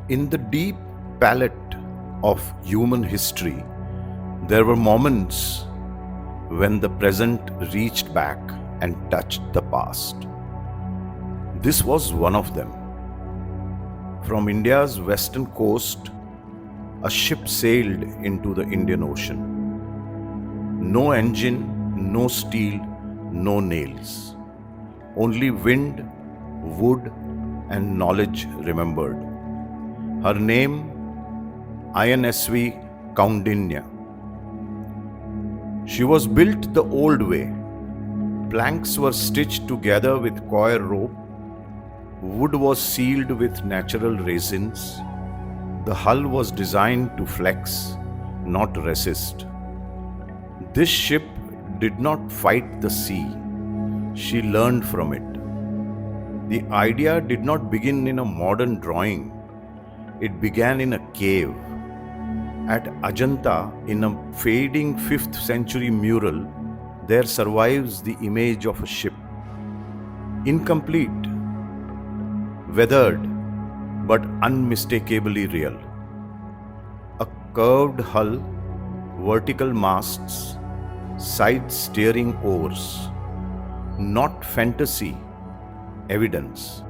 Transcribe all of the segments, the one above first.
In the deep palette of human history, there were moments when the present reached back and touched the past. This was one of them. From India's western coast, a ship sailed into the Indian Ocean. No engine, no steel, no nails. Only wind, wood, and knowledge remembered. Her name, INSV Kaundinya. She was built the old way. Planks were stitched together with coir rope. Wood was sealed with natural resins. The hull was designed to flex, not resist. This ship did not fight the sea. She learned from it. The idea did not begin in a modern drawing. It began in a cave. At Ajanta, in a fading 5th century mural, there survives the image of a ship. Incomplete, weathered, but unmistakably real. A curved hull, vertical masts, side steering oars. Not fantasy, evidence.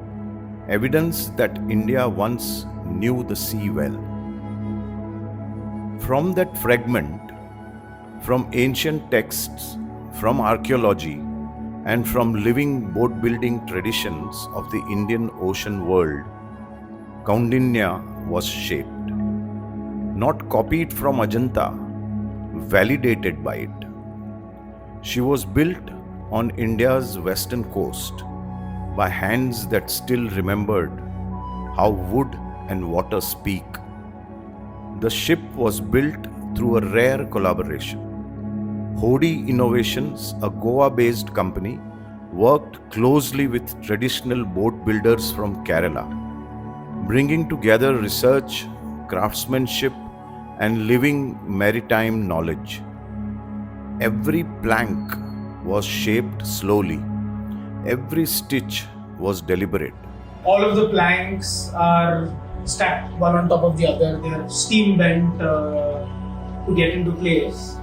Evidence that India once knew the sea well. From that fragment, from ancient texts, from archaeology, and from living boat building traditions of the Indian Ocean world, Kaundinya was shaped. Not copied from Ajanta, validated by it. She was built on India's western coast by hands that still remembered how wood and water speak. The ship was built through a rare collaboration. Hodi Innovations, a Goa-based company, worked closely with traditional boat builders from Kerala, bringing together research, craftsmanship, and living maritime knowledge. Every plank was shaped slowly. Every stitch was deliberate. All of the planks are stacked one on top of the other. They are steam bent to get into place,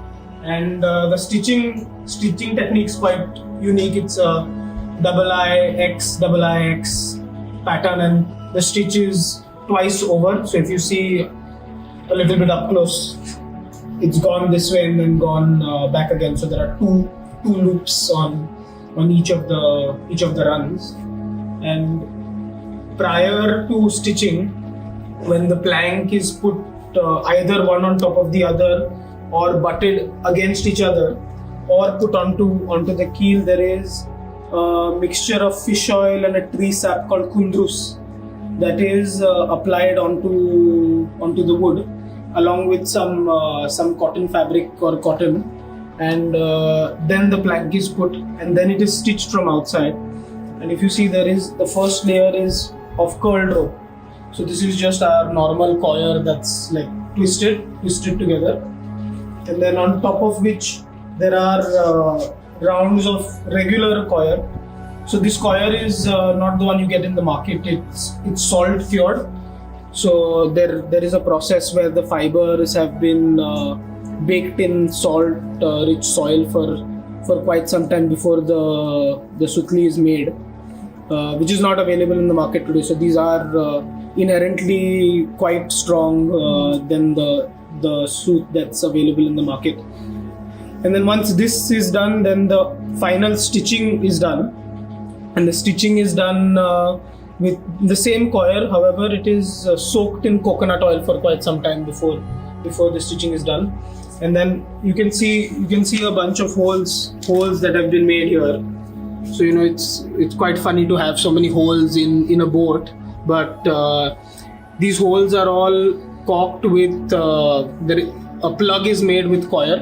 and the stitching technique is quite unique. It's a double IX pattern, and the stitch is twice over. So if you see a little bit up close, it's gone this way and then gone back again. So there are two loops on each of the runs. And prior to stitching, when the plank is put either one on top of the other or butted against each other or put onto the keel, there is a mixture of fish oil and a tree sap called kundrus that is applied onto the wood, along with some cotton fabric or cotton, and then the plank is put, and then it is stitched from outside. And if you see, there is the first layer is of curled rope. So this is just our normal coir that's like twisted together, and then on top of which there are rounds of regular coir. So this coir is not the one you get in the market. It's salt cured. So there is a process where the fibers have been baked in salt rich soil for quite some time before the sutli is made, which is not available in the market today. So these are inherently quite strong than the suit that's available in the market. And then once this is done, then the final stitching is done, and the stitching is done with the same coir. However, it is soaked in coconut oil for quite some time before the stitching is done. And then you can see a bunch of holes that have been made here. So it's quite funny to have so many holes in a boat, but these holes are all caulked with a plug is made with coir,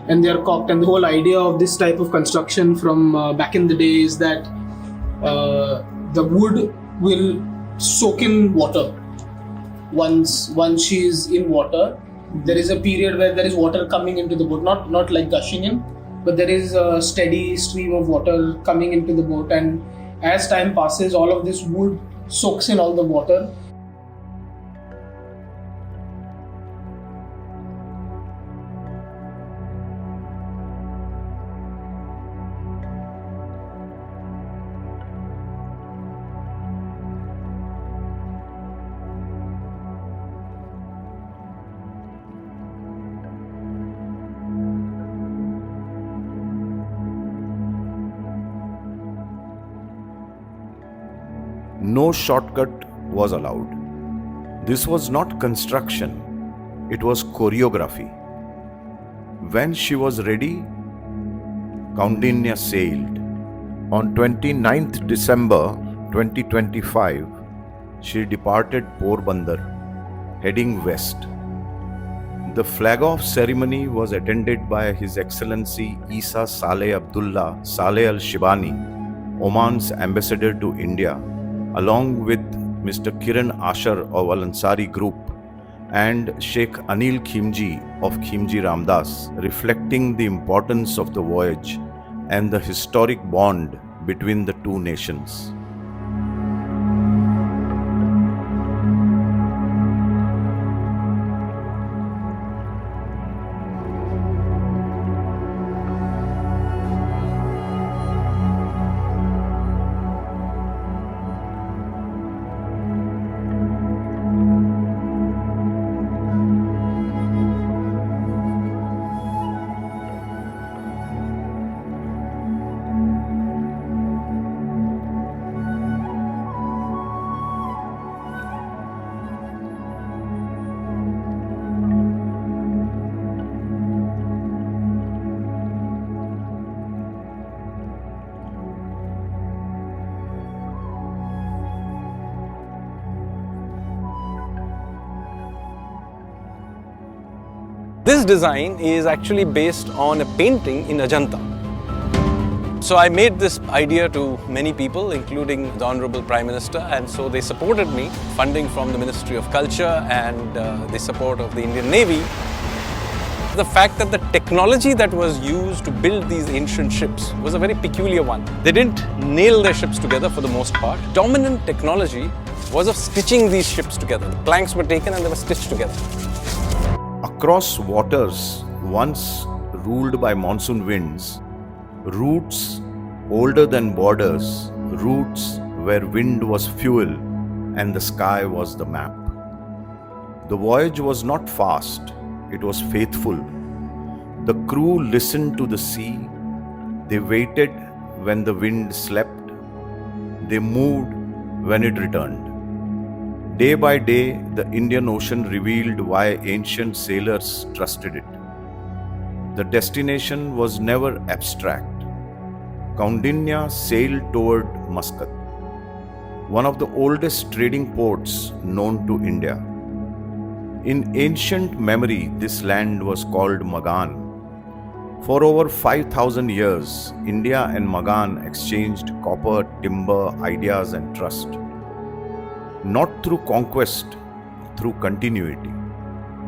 and they are caulked. And the whole idea of this type of construction from back in the day is that the wood will soak in water. Once she is in water, there is a period where there is water coming into the boat, not like gushing in, but there is a steady stream of water coming into the boat, and as time passes, all of this wood soaks in all the water. No shortcut was allowed. This was not construction, it was choreography. When she was ready, Kaundinya sailed. On 29th December 2025, she departed Porbandar, heading west. The flag-off ceremony was attended by His Excellency Isa Saleh Abdullah Saleh Al Shibani, Oman's ambassador to India, along with Mr. Kiran Ashar of Al Ansari Group and Sheikh Anil Khimji of Khimji Ramdas, reflecting the importance of the voyage and the historic bond between the two nations. This design is actually based on a painting in Ajanta. So I made this idea to many people, including the Honorable Prime Minister, and so they supported me, funding from the Ministry of Culture and the support of the Indian Navy. The fact that the technology that was used to build these ancient ships was a very peculiar one. They didn't nail their ships together for the most part. Dominant technology was of stitching these ships together. The planks were taken and they were stitched together. Across waters once ruled by monsoon winds, routes older than borders, routes where wind was fuel and the sky was the map. The voyage was not fast, it was faithful. The crew listened to the sea, they waited when the wind slept, they moved when it returned. Day by day, the Indian Ocean revealed why ancient sailors trusted it. The destination was never abstract. Kaundinya sailed toward Muscat, one of the oldest trading ports known to India. In ancient memory, this land was called Magan. For over 5,000 years, India and Magan exchanged copper, timber, ideas, and trust. Not through conquest, through continuity.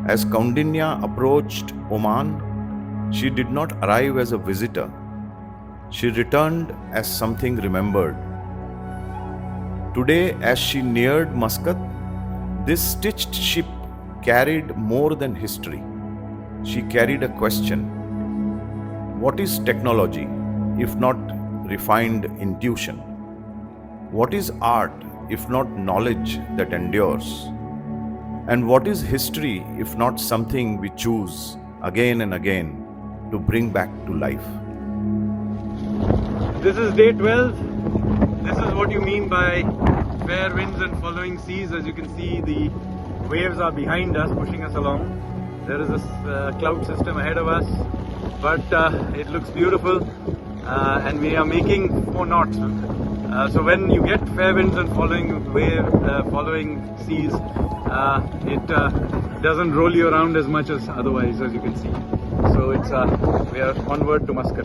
As Kaundinya approached Oman, she did not arrive as a visitor. She returned as something remembered. Today, as she neared Muscat, this stitched ship carried more than history. She carried a question. What is technology, if not refined intuition? What is art, if not knowledge that endures? And what is history, if not something we choose again and again to bring back to life? This is day 12. This is what you mean by fair winds and following seas. As you can see, the waves are behind us, pushing us along. There is a cloud system ahead of us, but it looks beautiful, and we are making 4 knots. So when you get fair winds and following seas, it doesn't roll you around as much as otherwise, as you can see. So it's we are onward to Muscat.